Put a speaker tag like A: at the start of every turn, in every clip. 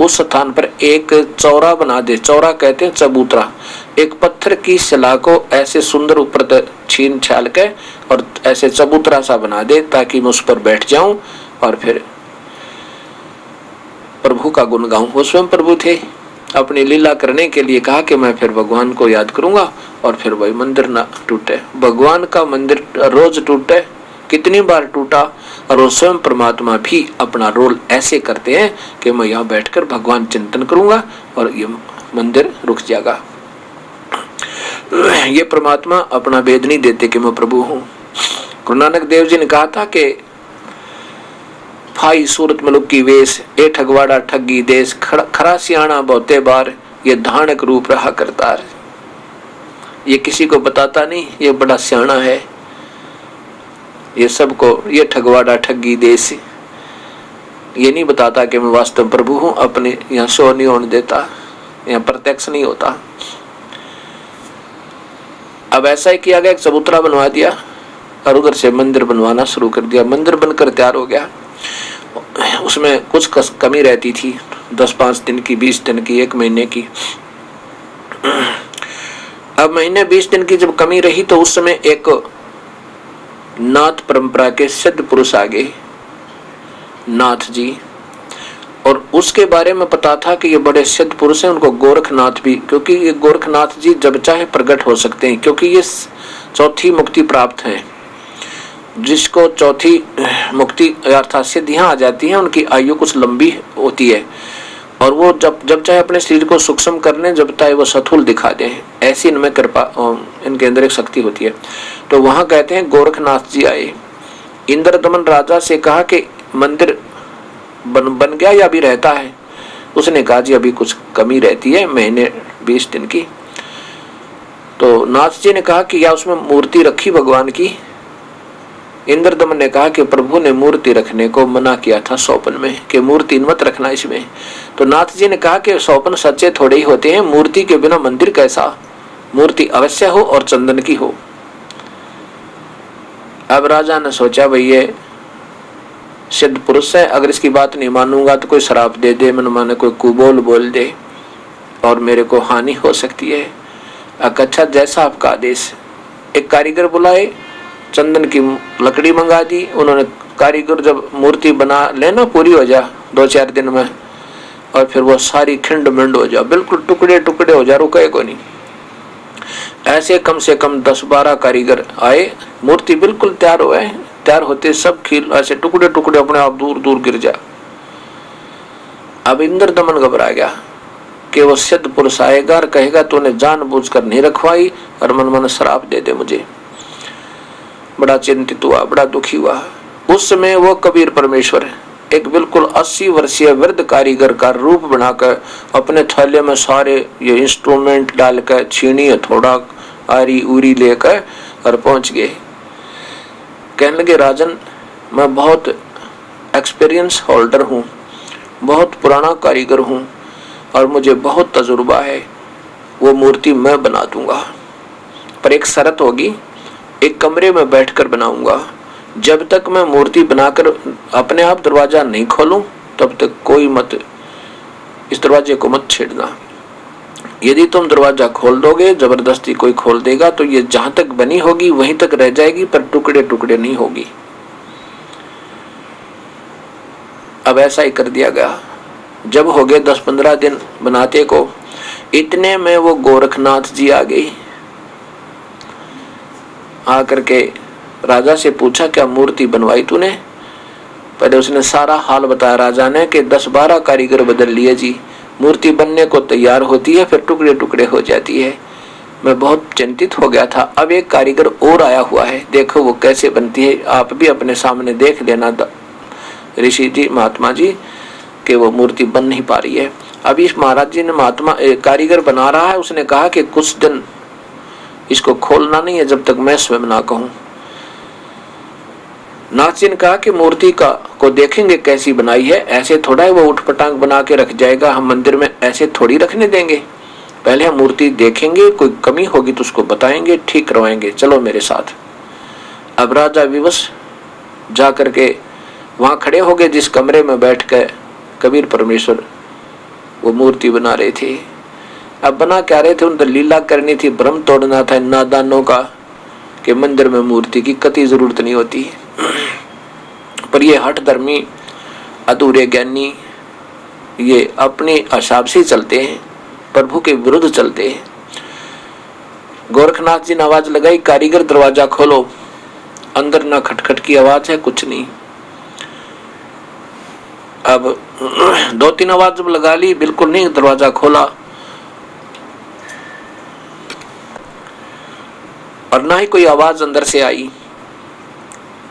A: उस स्थान पर एक चौरा बना दे। चौरा कहते हैं चबूतरा, एक पत्थर की शिला को ऐसे सुंदर ऊपर छीन छाल के और ऐसे चबूतरा सा बना दे, ताकि मैं उस पर बैठ जाऊं और फिर प्रभु का गुण गाऊं। वो स्वयं प्रभु थे, अपनी लीला करने के लिए कहा कि मैं फिर भगवान को याद करूंगा और फिर वही मंदिर ना टूटे। भगवान का मंदिर रोज टूटे, कितनी बार टूटा, और वो स्वयं परमात्मा भी अपना रोल ऐसे करते हैं कि मैं यहाँ बैठकर भगवान चिंतन करूंगा और ये मंदिर रुक जाएगा। ये परमात्मा अपना भेद नहीं देते कि मैं प्रभु हूँ। गुरु नानक देव जी ने कहा था कि फाई सूरत मलुक की वेश, ए ठगवाड़ा ठगी देश, खरा सियाणा बहुते बार, ये धानक रूप रहा करतार। ये किसी को बताता नहीं, ये बड़ा सियाणा है, ये सबको, ये ठगवाड़ा ठगी देश ये नहीं बताता कि मैं वास्तव प्रभु हूं। अपने यहाँ शो नहीं होने देता, यहाँ प्रत्यक्ष नहीं होता। अब ऐसा ही किया गया, एक चबूतरा बनवा दिया और उधर से मंदिर बनवाना शुरू कर दिया। मंदिर बनकर तैयार हो गया, उसमें कुछ कमी रहती थी, 10-5 दिन की, 20 दिन की, 1 महीने की। अब महीने 20 दिन की जब कमी रही तो उस समय एक नाथ परंपरा के सिद्ध पुरुष आ गए, नाथ जी, और उसके बारे में पता था कि ये बड़े सिद्ध पुरुष हैं। उनको गोरखनाथ भी, क्योंकि ये गोरखनाथ जी जब चाहे प्रकट हो सकते हैं, क्योंकि ये चौथी मुक्ति प्राप्त है। जिसको चौथी मुक्ति अर्थात सिद्धियां आ जाती हैं, उनकी आयु कुछ लंबी होती है और वो जब चाहे अपने शरीर को सूक्ष्म करने, जब चाहे वो सथूल दिखा दें, ऐसी इनमें कृपा, इनके अंदर एक शक्ति होती है। तो वहां कहते हैं गोरखनाथ जी आए, इंद्रदमन राजा से कहा कि मंदिर बन गया या अभी रहता है। उसने कहा जी अभी कुछ कमी रहती है, महीने 20 दिन की। तो नाथ जी ने कहा कि या उसमें मूर्ति रखी भगवान की। इंद्रदमन ने कहा कि प्रभु ने मूर्ति रखने को मना किया था स्वप्न में, कि मूर्ति मत रखना इसमें। तो नाथ जी ने कहा कि स्वप्न सच्चे थोड़े ही होते हैं, मूर्ति के बिना मंदिर कैसा, मूर्ति अवश्य हो और चंदन की हो। अब राजा ने सोचा भाई ये सिद्ध पुरुष है, अगर इसकी बात नहीं मानूंगा तो कोई श्राप दे दे, मन माने कोई कुबोल बोल दे और मेरे को हानि हो सकती है। अच्छा जैसा आपका आदेश। एक कारीगर बुलाए, चंदन की लकड़ी मंगा दी उन्होंने। कारीगर जब मूर्ति बना लेना पूरी हो जा 2-4 दिन में, और फिर वो सारी खिंड मिंड हो जा, बिल्कुल टुकड़े टुकड़े हो जा, रुके को नहीं। ऐसे कम से कम 10-12 कारीगर आए, मूर्ति बिल्कुल तैयार हुए, तैयार होते सब खील ऐसे टुकड़े टुकड़े अपने आप दूर दूर गिर जा। अब इंद्रदमन घबरा गया कि वो सिद्ध पुरुष आएगा और कहेगा तूने जानबूझकर नहीं रखवाई और मन मन श्राप दे दे मुझे। बड़ा चिंतित हुआ, बड़ा दुखी हुआ। उस समय वो कबीर परमेश्वर एक बिल्कुल 80 वर्षीय वृद्ध कारीगर का रूप बनाकर अपने थैले में सारे ये इंस्ट्रूमेंट डालकर, छीनी हथौड़ा आरी उरी लेकर और पहुंच गए। कहने लगे राजन मैं बहुत एक्सपीरियंस होल्डर हूँ, बहुत पुराना कारीगर हूँ और मुझे बहुत तजुर्बा है, वो मूर्ति मैं बना दूंगा, पर एक शर्त होगी, एक कमरे में बैठकर बनाऊंगा। जब तक मैं मूर्ति बनाकर अपने आप दरवाजा नहीं खोलूं तब तक कोई मत इस दरवाजे को मत छेड़ना। यदि तुम दरवाजा खोल दोगे, जबरदस्ती कोई खोल देगा तो ये जहां तक बनी होगी वहीं तक रह जाएगी, पर टुकड़े टुकड़े नहीं होगी। अब ऐसा ही कर दिया गया। जब हो गए 10-15 दिन बनाते को, इतने में वो गोरखनाथ जी आ गई। आकर के राजा से पूछा क्या मूर्ति बनवाई तूने? पहले उसने सारा हाल बताया राजा ने कि 10-12 कारीगर बदल लिए जी, मूर्ति बनने को तैयार होती है फिर टुकड़े टुकड़े हो जाती है। मैं बहुत चिंतित हो गया था। अब एक कारीगर और आया हुआ है, देखो वो कैसे बनती है, आप भी अपने सामने देख लेना ऋषि जी, महात्मा जी, कि वो मूर्ति बन नहीं पा रही है। अभी इस महाराज जी ने महात्मा कारीगर बना रहा है, उसने कहा कि कुछ दिन इसको खोलना नहीं है जब तक मैं स्वयं ना कहूं। नाथ जी ने कहा कि मूर्ति को देखेंगे कैसी बनाई है, ऐसे थोड़ा है वो उठपटांग बना के रख जाएगा, हम मंदिर में ऐसे थोड़ी रखने देंगे। पहले हम मूर्ति देखेंगे, कोई कमी होगी तो उसको बताएंगे, ठीक करवाएंगे, चलो मेरे साथ। अब राजा विवश जा करके वहां खड़े हो गए जिस कमरे में बैठ कर कबीर परमेश्वर वो मूर्ति बना रहे थे। अब बना क्या रहे थे, उन लीला करनी थी, भ्रम तोड़ना था नादानों का कि मंदिर में मूर्ति की कतई जरूरत नहीं होती। पर ये हठ धर्मी अधूरे ज्ञानी ये अपने हिसाब से चलते हैं, प्रभु के विरुद्ध चलते हैं। गोरखनाथ जी ने आवाज लगाई, कारीगर दरवाजा खोलो। अंदर ना खटखट की आवाज है, कुछ नहीं। अब 2-3 आवाज जब लगा ली, बिल्कुल नहीं, दरवाजा खोला और ना ही कोई आवाज अंदर से आई।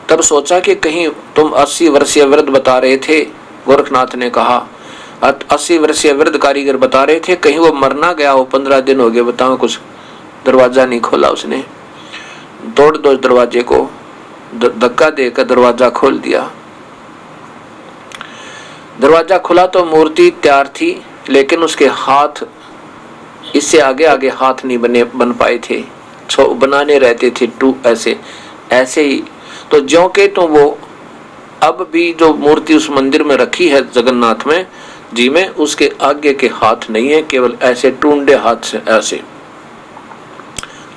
A: तब सोचा कि कहीं तुम 80 वर्षीय वृद्ध बता रहे थे, गोरखनाथ ने कहा 80 वर्षीय वृद्ध कारीगर बता रहे थे, कहीं वो मरना गया हो, 15 दिन हो गए, बताओ कुछ दरवाजा नहीं खोला उसने। तोड़ दो दरवाजे को, धक्का देकर दरवाजा खोल दिया। दरवाजा खुला तो मूर्ति तैयार थी, लेकिन उसके हाथ इससे आगे आगे हाथ नहीं बन पाए थे, बनाने रहते थे ऐसे ही। तो ज्यों के तो वो अब भी जो मूर्ति उस मंदिर में रखी है जगन्नाथ में जी में, उसके आगे के हाथ नहीं है, केवल ऐसे टूंडे हाथ से ऐसे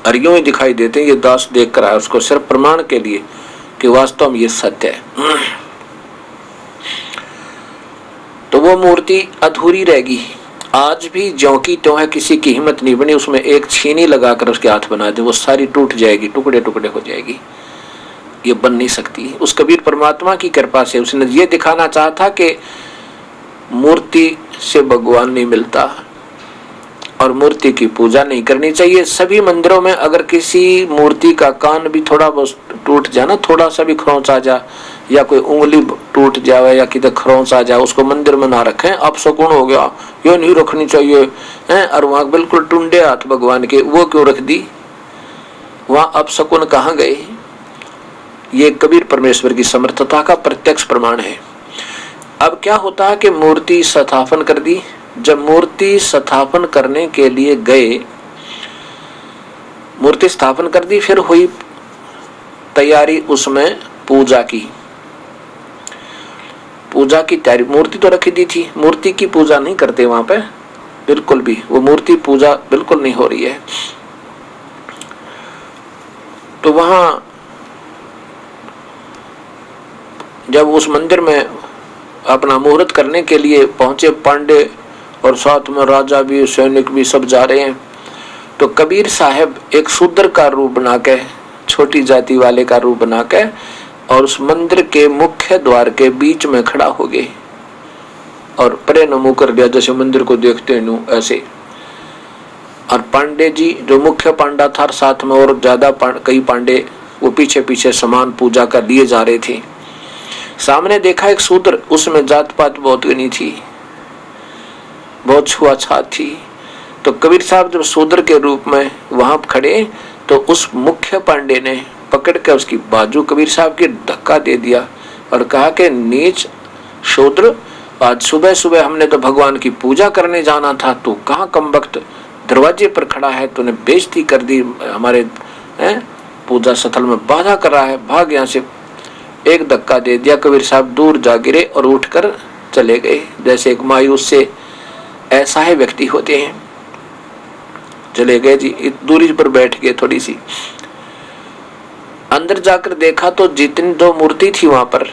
A: अरियों ही दिखाई देते हैं। ये दास देख कर आया उसको सिर्फ प्रमाण के लिए कि वास्तव में ये सत्य है। तो वो मूर्ति अधूरी रहेगी। आज भी ज्यों की त्यों है, किसी की हिम्मत नहीं बनी उसमें एक छीनी लगाकर उसके हाथ बना दे, वो सारी टूट जाएगी, टुकड़े टुकड़े हो जाएगी, ये बन नहीं सकती। उस कबीर परमात्मा की कृपा से उसने ये दिखाना चाहा था कि मूर्ति से भगवान नहीं मिलता और मूर्ति की पूजा नहीं करनी चाहिए। सभी मंदिरों में अगर किसी मूर्ति का कान भी थोड़ा बहुत टूट जाए ना, थोड़ा सा भी खरोंच आ जाए या कोई उंगली टूट जाए या किधर खरोंच आ जाए, उसको मंदिर में ना रखें, अपशकुन हो गया, ये नहीं रखनी चाहिए हैं। और वहां बिल्कुल टुंडे हाथ भगवान के, वो क्यों रख दी, वहां अपशकुन कहाँ गए? ये कबीर परमेश्वर की समर्थता का प्रत्यक्ष प्रमाण है। अब क्या होता है कि मूर्ति स्थापन कर दी। जब मूर्ति स्थापन करने के लिए गए, मूर्ति स्थापन कर दी, फिर हुई तैयारी उसमें पूजा की तैयारी। मूर्ति तो रखी दी थी, मूर्ति की पूजा नहीं करते वहां पे बिल्कुल भी, वो मूर्ति पूजा बिल्कुल नहीं हो रही है। तो वहां जब उस मंदिर में अपना मुहूर्त करने के लिए पहुंचे पांडे और साथ में राजा भी, सैनिक भी, सब जा रहे हैं, तो कबीर साहब एक शूद्र का रूप बना के, छोटी जाति वाले का रूप बना के, और उस मंदिर के मुख्य द्वार के बीच में खड़ा हो गए और परे नमो कर दिया, जैसे मंदिर को देखते हैं ऐसे। और पांडे जी जो मुख्य पांडा था, साथ में और ज्यादा कई पांडे, वो पीछे पीछे समान पूजा कर लिए जा रहे थे। सामने देखा एक शूद्र, उसमें जात पात बहुत गनी थी, बहुत छुआछात थी। तो कबीर साहब जब शूद्र के रूप में वहां खड़े, तो उस मुख्य पांडे ने पकड़ के उसकी बाजू कबीर साहब की धक्का दे दिया और कहा कि नीच शूद्र, आज सुबह सुबह हमने तो भगवान की पूजा करने जाना था, तू कहाँ कमबख्त दरवाजे पर खड़ा है, तूने बेइज्जती कर दी, हमारे पूजा स्थल में बाधा कर रहा है, भाग यहाँ से। एक धक्का दे दिया, कबीर साहब दूर जा गिरे और उठकर चले गए, जैसे एक मायूस से ऐसा है व्यक्ति होते हैं। चले गए जी, दूरी पर बैठ गए थोड़ी सी। अंदर जाकर देखा तो जितनी जो मूर्ति थी वहां पर,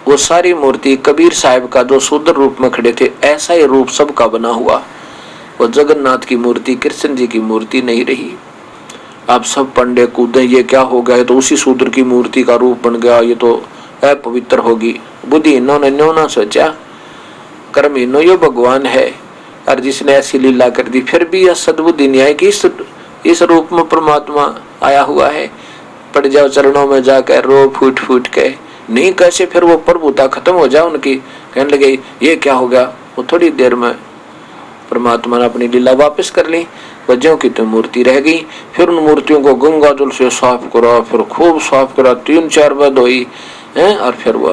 A: वो सारी मूर्ति कबीर साहब का जो शूद्र रूप में खड़े थे, ऐसा ही रूप सबका बना हुआ। वो जगन्नाथ की मूर्ति, कृष्ण जी की मूर्ति नहीं रही। आप सब पंडे कूदे, ये क्या हो गया, तो उसी शूद्र की मूर्ति का रूप बन गया, ये तो अपवित्र होगी। बुद्धि इन्होंने न्यो ना सोचा, कर्म इन्हों यो भगवान है, और जिसने ऐसी लीला कर दी, फिर भी यह सद्बुद्धि नहीं है कि इस रूप में परमात्मा आया हुआ है। पड़ जाओ चरणों में जाकर रो फूट फूट के, नहीं कैसे फिर वो प्रभुता खत्म हो जाए उनकी। कहने लगे ये क्या हो गया, वो थोड़ी देर में परमात्मा ने अपनी लीला वापस कर ली, वजहों की तो मूर्ति रह गई। फिर उन मूर्तियों को गंगा जल से साफ करा, फिर खूब साफ करा, 3-4 बार धोई, और फिर वो